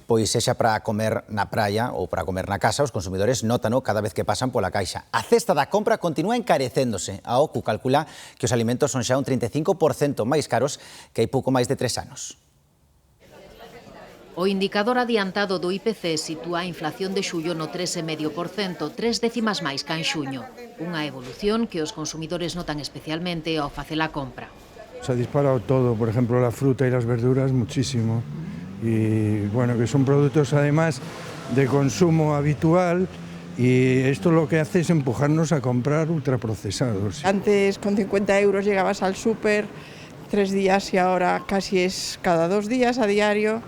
Pois sexa para comer na praia ou para comer na casa, os consumidores nótano cada vez que pasan pola caixa. A cesta da compra continúa encarecéndose. A OCU calcula que os alimentos son xa un 35% máis caros que hai pouco máis de 3 anos. O indicador adiantado do IPC sitúa a inflación de xullo no 3,5%, 3 décimas máis ca en xuño. Unha evolución que os consumidores notan especialmente ao facer a compra. Se ha disparado todo, por ejemplo, la fruta y las verduras muchísimo. Y bueno, que son productos además de consumo habitual y esto lo que hace es empujarnos a comprar ultraprocesados. Antes con 50 euros llegabas al súper 3 días y ahora casi es cada 2 días a diario.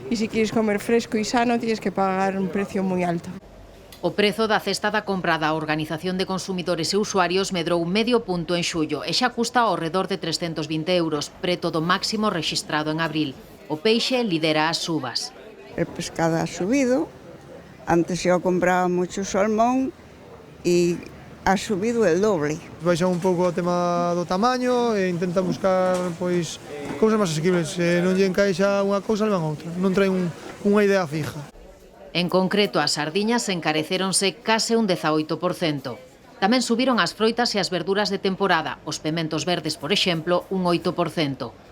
Y si quieres comer fresco y sano tienes que pagar un precio muy alto. O prezo da cesta da compra da Organización de Consumidores e Usuarios medrou medio punto en xullo e xa custa ao redor de 320 euros, preto do máximo rexistrado en abril. O peixe lidera as subas. El pescado ha subido, antes yo compraba mucho salmón y ha subido el doble. Baixa un pouco o tema do tamaño e intentan buscar pois cousas máis asequibles. Se non lle encaixa unha cousa, levan outra. Non traen unha idea fija. En concreto, as sardiñas encarecéronse case un 18%. Tamén subiron as froitas e as verduras de temporada. Os pementos verdes, por exemplo, un 8%.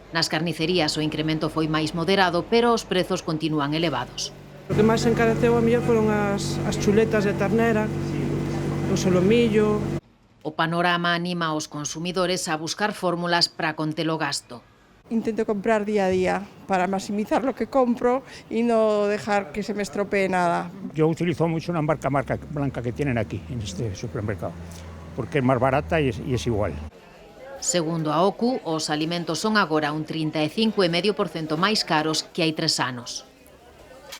Nas carnicerías o incremento foi máis moderado, pero os prezos continúan elevados. O que máis encareceu a mellor foron as chuletas de ternera, o solomillo. O panorama anima aos consumidores a buscar fórmulas para conter o gasto. Intento comprar día a día para maximizar lo que compro y no dejar que se me estropee nada. Yo utilizo mucho una marca blanca que tienen aquí, en este supermercado, porque es más barata y es igual. Segundo a OCU, os alimentos son agora un 35,5% máis caros que hai 3 anos.